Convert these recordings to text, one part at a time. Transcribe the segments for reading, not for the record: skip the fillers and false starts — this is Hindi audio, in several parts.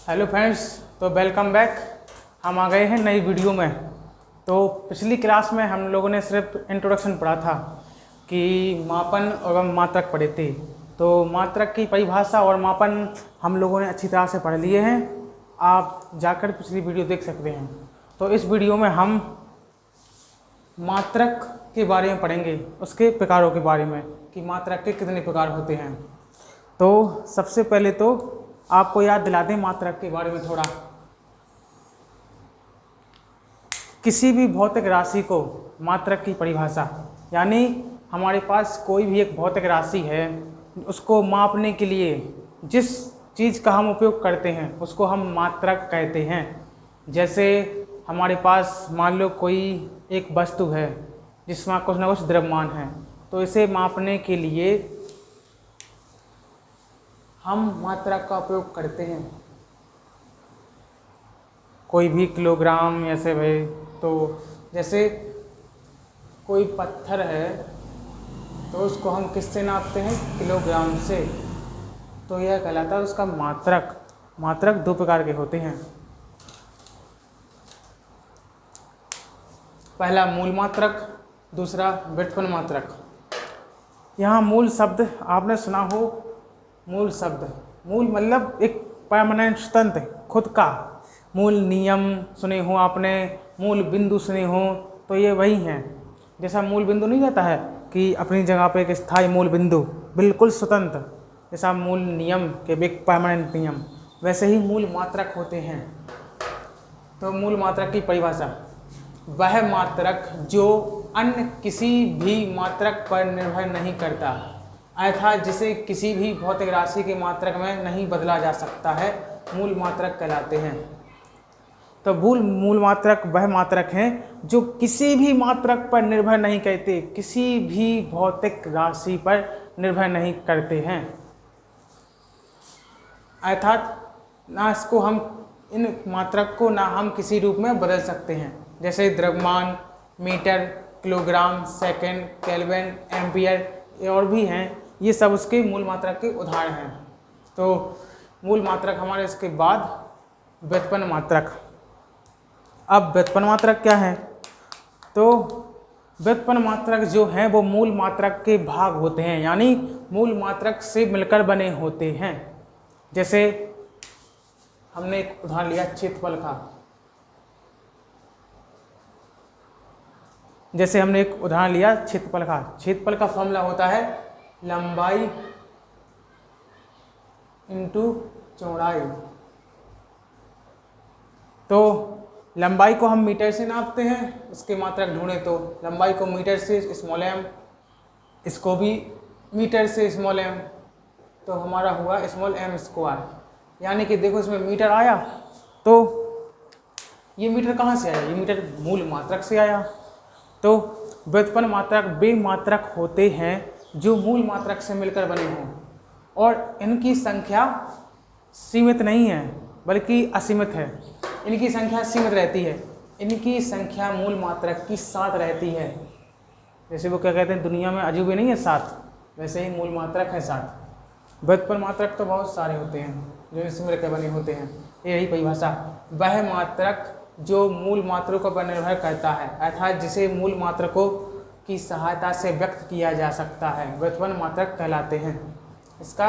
हेलो फ्रेंड्स, तो वेलकम बैक। हम आ गए हैं नई वीडियो में। तो पिछली क्लास में हम लोगों ने सिर्फ इंट्रोडक्शन पढ़ा था कि मापन एवं मात्रक पढ़े थे। तो मात्रक की परिभाषा और मापन हम लोगों ने अच्छी तरह से पढ़ लिए हैं। आप जाकर पिछली वीडियो देख सकते हैं। तो इस वीडियो में हम मात्रक के बारे में पढ़ेंगे, उसके प्रकारों के बारे में कि मात्रक के कितने प्रकार होते हैं। तो सबसे पहले तो आपको याद दिला दें मात्रक के बारे में थोड़ा। किसी भी भौतिक राशि को मात्रक की परिभाषा, यानी हमारे पास कोई भी एक भौतिक राशि है, उसको मापने के लिए जिस चीज़ का हम उपयोग करते हैं उसको हम मात्रक कहते हैं। जैसे हमारे पास मान लो कोई एक वस्तु है जिसमें कुछ ना कुछ द्रव्यमान है, तो इसे मापने के लिए हम मात्रक का उपयोग करते हैं। कोई भी किलोग्राम ऐसे भाई, तो जैसे कोई पत्थर है तो उसको हम किससे नापते हैं? किलोग्राम से। तो यह कहलाता है उसका मात्रक। मात्रक दो प्रकार के होते हैं। पहला मूल मात्रक, दूसरा व्युत्पन्न मात्रक। यहाँ मूल शब्द आपने सुना हो। मूल शब्द, मूल मतलब एक परमानेंट तंत्र, खुद का। मूल नियम सुने हो आपने, मूल बिंदु सुने हो, तो ये वही हैं। जैसा मूल बिंदु नहीं रहता है कि अपनी जगह पे एक स्थायी मूल बिंदु बिल्कुल स्वतंत्र, जैसा मूल नियम के एक परमानेंट नियम, वैसे ही मूल मात्रक होते हैं। तो मूल मात्रक की परिभाषा, वह मात्रक जो अन्य किसी भी मात्रक पर निर्भर नहीं करता, अर्थात जिसे किसी भी भौतिक राशि के मात्रक में नहीं बदला जा सकता है, मूल मात्रक कहलाते हैं। तो मूल मात्रक वह मात्रक हैं जो किसी भी मात्रक पर निर्भर नहीं करते, किसी भी भौतिक राशि पर निर्भर नहीं करते हैं। अर्थात ना इसको हम, इन मात्रक को ना हम किसी रूप में बदल सकते हैं। जैसे द्रव्यमान, metre, kilogram, second, kelvin, ampere और भी हैं, ये सब उसके मूल मात्रक के उदाहरण हैं। तो मूल मात्रक हमारे, इसके बाद व्युत्पन्न मात्रक। अब व्युत्पन्न मात्रक क्या है? तो व्युत्पन्न मात्रक जो हैं वो मूल मात्रक के भाग होते हैं, यानी मूल मात्रक से मिलकर बने होते हैं। जैसे हमने एक उदाहरण लिया क्षेत्रफल का। जैसे हमने एक उदाहरण लिया क्षेत्रफल का। क्षेत्रफल का फॉर्मूला होता है लंबाई इंटू चौड़ाई। तो लंबाई को हम मीटर से नापते हैं, इसके मात्रक ढूंढें तो लंबाई को मीटर से स्मॉल एम, इसको भी मीटर से स्मॉल एम, तो हमारा हुआ स्मॉल एम स्क्वायर। यानी कि देखो इसमें मीटर आया, तो ये मीटर कहाँ से आया? ये मीटर मूल मात्रक से आया। तो व्युत्पन्न मात्रक वे मात्रक होते हैं जो मूल मात्रक से मिलकर बने हों, और इनकी संख्या सीमित नहीं है बल्कि असीमित है। इनकी संख्या सीमित रहती है, इनकी संख्या मूल मात्रक की 7 रहती है। जैसे वो क्या कहते हैं, दुनिया में अजूबे नहीं है 7, वैसे ही मूल मात्रक है 7। व्युत्पन्न मात्रक तो बहुत सारे होते हैं जो इससे मिलकर बने होते हैं। यही परिभाषा, वह मात्रक जो मूल मात्रकों पर निर्भर करता है, अर्थात जिसे मूल मात्रकों की सहायता से व्यक्त किया जा सकता है, व्युत्पन्न मात्रक कहलाते हैं। इसका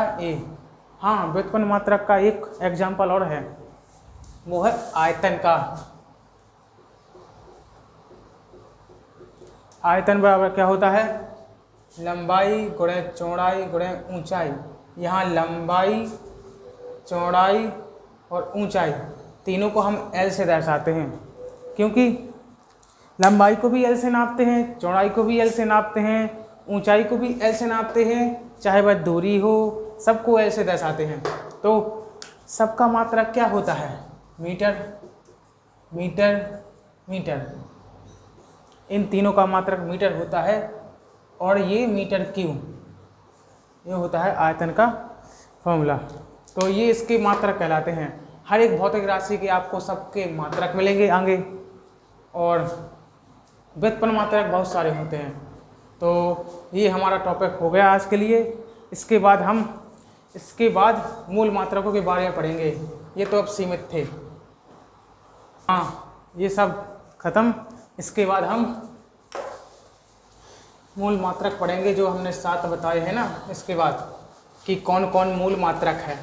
हाँ, व्युत्पन्न मात्रक का एक एग्जाम्पल और है, वो है आयतन का। आयतन बराबर क्या होता है? लंबाई गुणे चौड़ाई गुणे ऊंचाई। यहाँ लंबाई, चौड़ाई और ऊंचाई तीनों को हम L से दर्शाते हैं, क्योंकि लंबाई को भी L से नापते हैं, चौड़ाई को भी L से नापते हैं, ऊंचाई को भी L से नापते हैं, चाहे वह दूरी हो, सबको L से दर्शाते हैं। तो सबका मात्रक क्या होता है? Metre, metre, metre. इन तीनों का मात्रक मीटर होता है, और ये मीटर क्यूब, ये होता है आयतन का फॉर्मूला। तो ये इसके मात्रक कहलाते हैं। हर एक भौतिक राशि के आपको सबके मात्रक मिलेंगे आगे, और व्युत्पन्न मात्रक बहुत सारे होते हैं। तो ये हमारा टॉपिक हो गया आज के लिए। इसके बाद हम इसके बाद मूल मात्रकों के बारे में पढ़ेंगे। ये तो अब सीमित थे। हाँ, ये सब खत्म। इसके बाद हम मूल मात्रक पढ़ेंगे जो हमने 7 बताए हैं ना, इसके बाद कि कौन कौन मूल मात्रक है।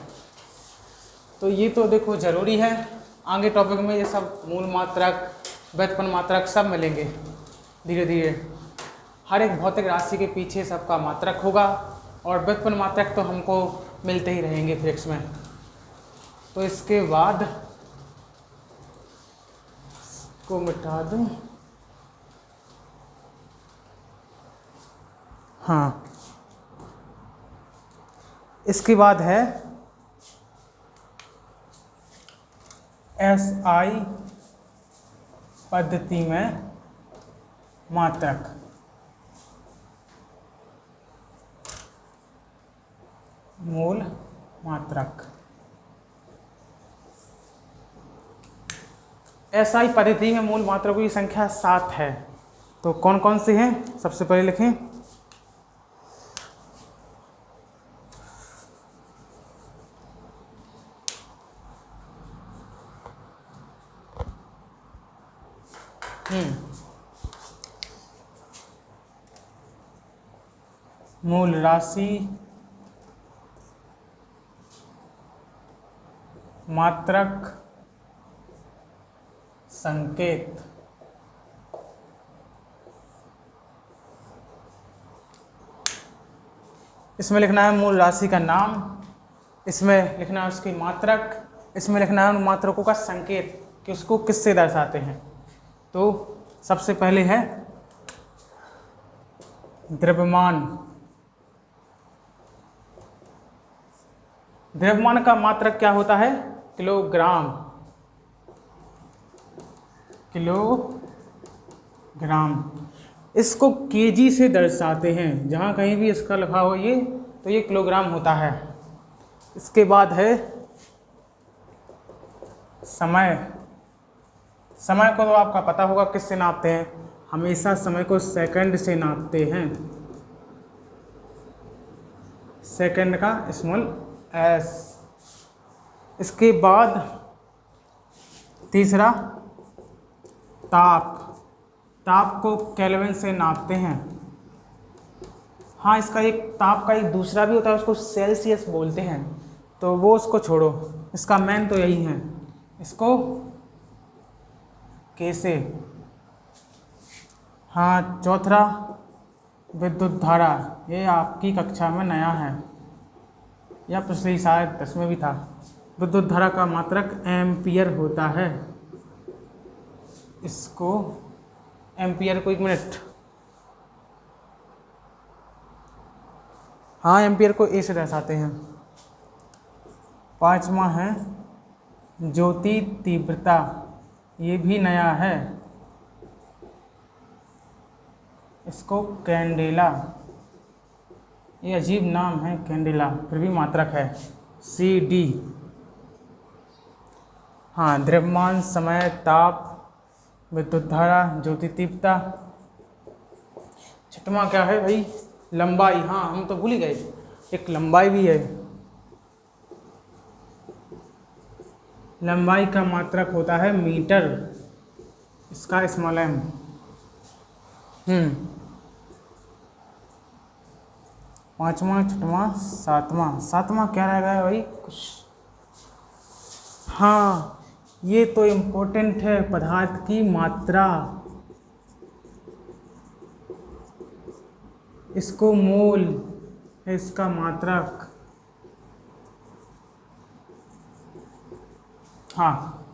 तो ये तो देखो ज़रूरी है, आगे टॉपिक में ये सब मूल मात्रक, व्युत्पन्न मात्रक सब मिलेंगे धीरे धीरे। हर एक भौतिक राशि के पीछे सबका मात्रक होगा और व्युत्पन्न मात्रक तो हमको मिलते ही रहेंगे फिजिक्स में। तो इसके बाद इसको मिटा दूँ। हाँ, इसके बाद है SI पद्धति में मात्रक। मूल मात्रक SI पद्धति में मूल मात्रकों की संख्या 7 है। तो कौन कौन से हैं, सबसे पहले लिखें। मूल राशि, मात्रक, संकेत। इसमें लिखना है मूल राशि का नाम, इसमें लिखना है उसकी मात्रक, इसमें लिखना है उन मात्रकों का संकेत कि उसको किससे दर्शाते हैं। तो सबसे पहले है द्रव्यमान। द्रव्यमान का मात्रक क्या होता है? किलोग्राम। किलोग्राम। इसको केजी से दर्शाते हैं, जहाँ कहीं भी इसका लिखा हो ये, तो ये किलोग्राम होता है। इसके बाद है समय। समय को तो आपका पता होगा किससे नापते हैं, हमेशा समय को सेकंड से नापते हैं। सेकंड का स्मॉल s। इसके बाद तीसरा ताप। ताप को केल्विन से नापते हैं। हाँ, इसका एक ताप का एक दूसरा भी होता है, उसको सेल्सियस बोलते हैं, तो वो उसको छोड़ो, इसका मेन तो यही है। इसको कैसे। हाँ, चौथा विद्युत धारा। ये आपकी कक्षा में नया है या पिछली शायद 10 में भी था। विद्युत धारा का मात्रक एम्पियर होता है। इसको एम्पियर को, एक मिनट, हाँ, एम्पियर को ए से दर्शाते हैं। 5वां है ज्योति तीव्रता। ये भी नया है, इसको कैंडेला। ये अजीब नाम है कैंडेला, फिर भी मात्रक है CD। हाँ, द्रव्यमान, समय, ताप, विद्युत धारा, ज्योति तीव्रता। 6वां क्या है भाई? लंबाई। हाँ, हम तो भूल ही गए, एक लंबाई भी है। लंबाई का मात्रक होता है मीटर, इसका स्मॉल m। 5वां, 6वां, 7वां क्या रह गया भाई कुछ? हाँ, ये तो इम्पोर्टेंट है, पदार्थ की मात्रा। इसको मोल है, इसका मात्रक। हाँ,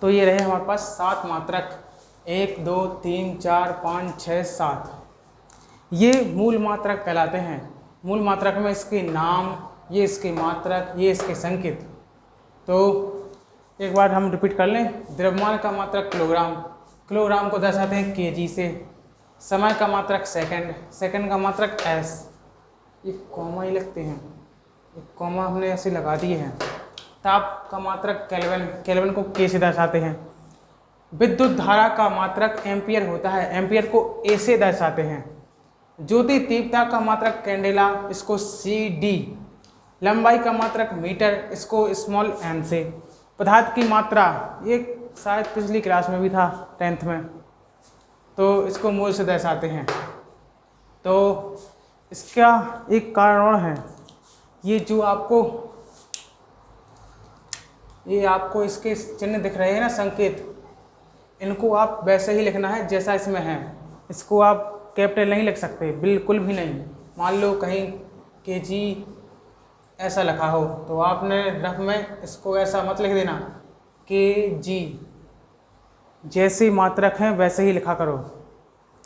तो ये रहे हमारे पास 7 मात्रक, 1 2 3 4 5 6 7। ये मूल मात्रक कहलाते हैं। मूल मात्रक में इसके नाम, ये इसके मात्रक, ये इसके संकेत। तो एक बार हम रिपीट कर लें। द्रव्यमान का मात्रक किलोग्राम, किलोग्राम को दर्शाते हैं केजी से। समय का मात्रक सेकंड, सेकंड का मात्रक s। ये कॉमा ही लगते हैं, एक कॉमा हमने ऐसे लगा दिए हैं। ताप का मात्रक केल्विन, केल्विन को k से दर्शाते हैं। विद्युत धारा का मात्रक एम्पियर होता है, एम्पियर को a से दर्शाते हैं। ज्योति तीव्रता का मात्रक कैंडेला, इसको CD। लंबाई का मात्रक मीटर, इसको स्मॉल m से। पदार्थ की मात्रा, ये शायद पिछली क्लास में भी था 10th में, तो इसको मोल से दर्शाते हैं। तो इसका एक कारण और है, ये जो आपको इसके चिन्ह दिख रहे हैं ना, संकेत, इनको आप वैसे ही लिखना है जैसा इसमें है। इसको आप कैपिटल नहीं लिख सकते, बिल्कुल भी नहीं। मान लो कहीं kg ऐसा लिखा हो तो आपने रफ में इसको ऐसा मत लिख देना, kg। जैसे मात्रक हैं वैसे ही लिखा करो,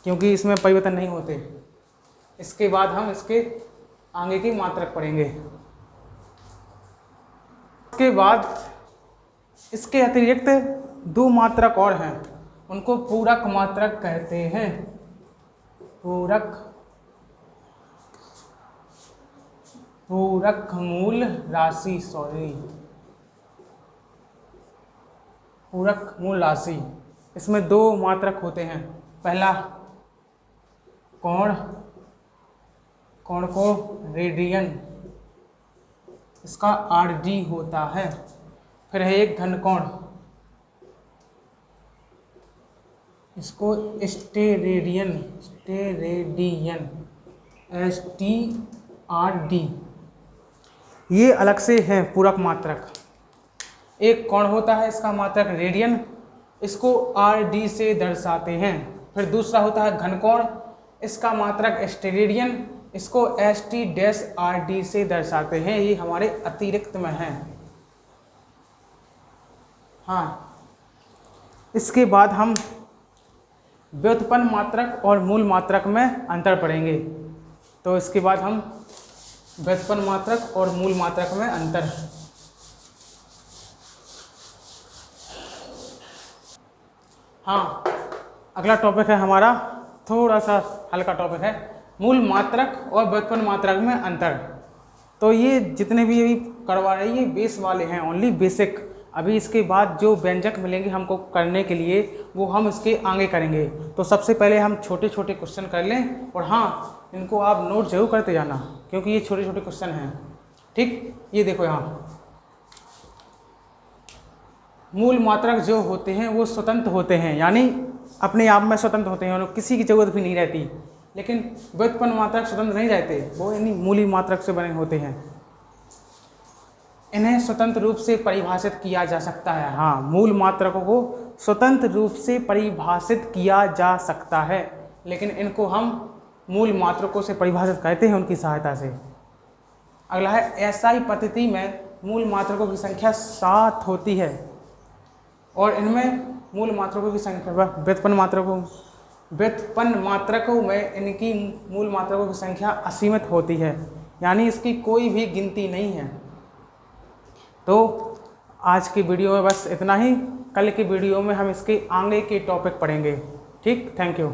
क्योंकि इसमें परिवर्तन नहीं होते। इसके बाद हम इसके आगे की मात्रक पढ़ेंगे। इसके बाद इसके अतिरिक्त 2 मात्रक और हैं, उनको पूरक मात्रक कहते हैं। पूरक मूल राशि, पूरक मूल राशि। इसमें 2 मात्रक होते हैं। पहला कोण को रेडियन, इसका RD होता है। फिर है एक घनकोण, इसको स्टेरेडियन, STRD। ये अलग से है पूरक मात्रक। एक कोण होता है, इसका मात्रक रेडियन, इसको RD से दर्शाते हैं। फिर दूसरा होता है घनकोण, इसका मात्रक स्टेरेडियन, इसको ST-RD से दर्शाते हैं। ये हमारे अतिरिक्त में है। हाँ, इसके बाद हम व्युत्पन्न मात्रक और मूल मात्रक में अंतर पढ़ेंगे। तो इसके बाद हम व्युत्पन्न मात्रक और मूल मात्रक में अंतर। हाँ, अगला टॉपिक है हमारा, थोड़ा सा हल्का टॉपिक है, मूल मात्रक और व्युत्पन्न मात्रक में अंतर। तो ये जितने भी अभी करवा रहे हैं ये बेस वाले हैं, ओनली बेसिक। अभी इसके बाद जो व्यंजक मिलेंगे हमको करने के लिए वो हम इसके आगे करेंगे। तो सबसे पहले हम छोटे छोटे क्वेश्चन कर लें, और हाँ, इनको आप नोट जरूर करते जाना, क्योंकि ये छोटे छोटे क्वेश्चन हैं। ठीक, ये देखो यहाँ मूल मात्रक जो होते हैं वो स्वतंत्र होते हैं, यानी अपने आप में स्वतंत्र होते हैं, उन्हें किसी की ज़रूरत भी नहीं रहती। लेकिन व्युत्पन्न मात्रक स्वतंत्र नहीं रहते, वो यानी मूली मात्रक से बने होते हैं। इन्हें स्वतंत्र रूप से परिभाषित किया जा सकता है। हाँ, मूल मात्रकों को स्वतंत्र रूप से परिभाषित किया जा सकता है, लेकिन इनको हम मूल मात्रकों से परिभाषित करते हैं उनकी सहायता से। अगला है SI पद्धति में मूल मात्रकों की संख्या 7 होती है, और इनमें मूल मात्रकों की संख्या व्युत्पन्न मात्रकों में इनकी मूल मात्रकों की संख्या असीमित होती है, यानी इसकी कोई भी गिनती नहीं है। तो आज की वीडियो में बस इतना ही। कल की वीडियो में हम इसके आगे के टॉपिक पढ़ेंगे। ठीक, थैंक यू।